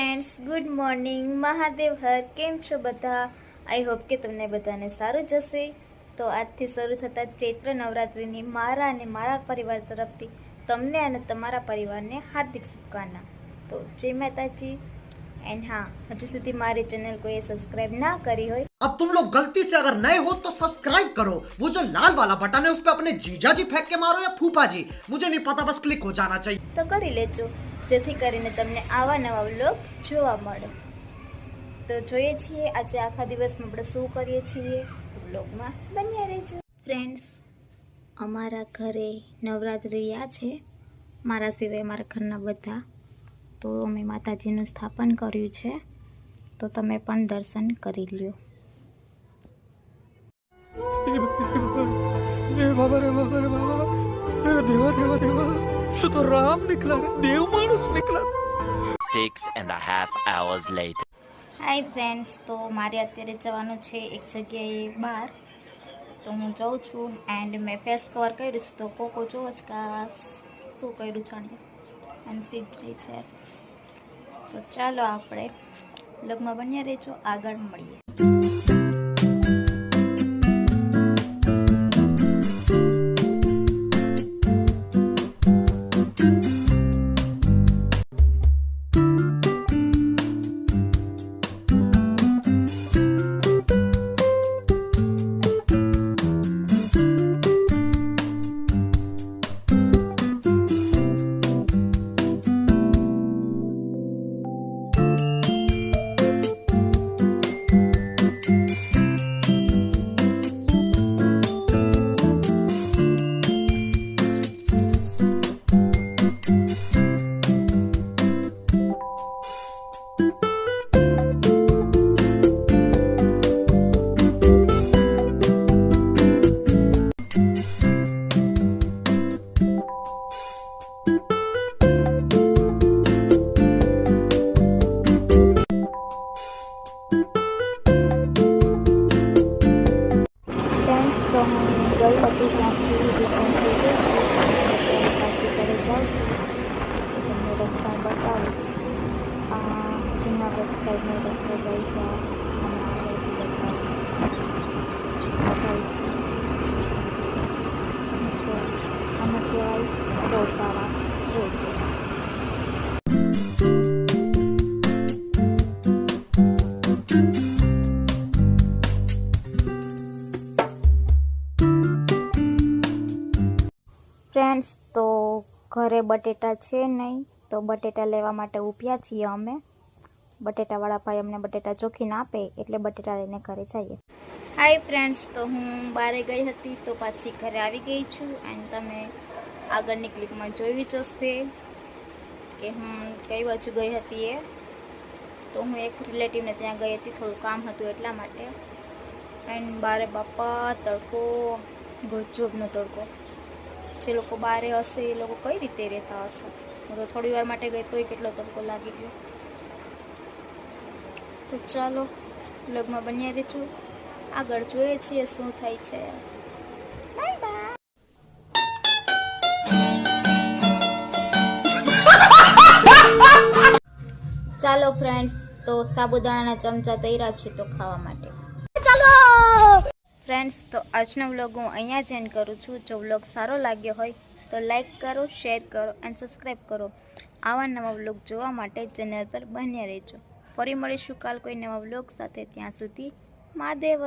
Friends good morning Mahadev हर केम छो बधा। I hope के तमने बधाने सारू जशे। तो आजथी शरू थता चैत्र नवरात्रिनी मारा अने मारा परिवार तरफथी तमने अने तमारा परिवारने हार्दिक शुभकामना। तो जय माताजी। एंड हाँ, हजू सुधी मारी चैनल को ये सब्सक्राइब ना करी हो। अब तुम लोग गलती से अगर नए हो तो सब्सक्राइब करो। वो जो लाल वाला बटन है उस पे अपने जीजा जी फेंक के मारो या फूफा जी, मुझे नहीं पता, बस क्लिक हो जाना चाहिए। तो करी लेजो जेथी करीने तमने आवा नवा व्लॉग जोवा मळे। तो જોઈએ છીએ આજે આખા દિવસમાં આપણે શું કરીએ છીએ તો વ્લોગમાં બન્યા રહેજો। ફ્રેન્ડ્સ, અમારા ઘરે નવરાત્રિ આ છે, મારા સિવાય મારા ઘરના બધા। તો અમે માતાજીનું સ્થાપન કર્યું છે, તો તમે પણ દર્શન કરી લ્યો। रे बाबा रे बाबा रे बाबा, अरे देवा देवा देवा, तो राम निकला रे, देव मानुस निकला। 6.5 hours later. હાય ફ્રેન્ડ્સ, તો મારે અત્યારે જવાનું છે એક જગ્યાએ બહાર, તો હું જાઉં છું એન્ડ મેં ફેસ કવર કર્યું છે। તો કોકો જોવો જ કે શું કર્યું જાણીએ અને સીધ જાય છે। તો ચાલો આપણે લગમાં બન્યા રહેજો, આગળ મળીએ। તો હું ગઈ હતી ત્યાંથી રિટર્ન થઈ ગઈ છું, પાછી ઘરે જાઉં છું। તમને રસ્તા બતાવું। જૂનાગઢ સાઈડનો રસ્તો જાય છે, હમણાં આગળથી જાય છે। જો આને કહેવાય રોડવાળા રોડ। ફ્રેન્ડ્સ, તો ઘરે બટેટા છે નહીં, તો બટેટા લેવા માટે ઊભ્યા છીએ અમે। બટેટાવાળા ભાઈ અમને બટેટા ચોખીને આપે એટલે બટેટા લઈને ઘરે જઈએ। હાય ફ્રેન્ડ્સ, તો હું બહાર ગઈ હતી, તો પાછી ઘરે આવી ગઈ છું એન્ડ તમે આગળની ક્લિપમાં જોઈ જ હશે કે હું કઈ બાજુ ગઈ હતી એ। તો હું એક રિલેટિવને ત્યાં ગઈ હતી, થોડું કામ હતું એટલા માટે। એન્ડ બારે બાપા તડકો, ગજબનો તડકો। જે લોકો બહાર હશે એ લોકો કઈ રીતે રહેતા હશે। હું તો થોડી વાર માટે ગઈ તોય કેટલો તડકો લાગી ગયો। તો ચાલો વ્લોગમાં બન્યા રહેજો, આગળ જોઈએ છીએ શું થાય છે। Bye bye. ચાલો ફ્રેન્ડ્સ, તો સાબુદાણાના ચમચા તૈયાર છે તો ખાવા માટે ચાલો। ફ્રેન્ડ્સ, તો આજનો વ્લોગ હું અહીંયા જ એન્ડ કરું છું। જો વ્લોગ સારો લાગ્યો હોય તો લાઈક કરો, શેર કરો એન્ડ સબસ્ક્રાઈબ કરો। આવા નવા વ્લોગ જોવા માટે ચેનલ પર બન્યા રહેજો। ફરી મળીશું કાલ કોઈ નવા વ્લોગ સાથે, ત્યાં સુધી મહાદેવ।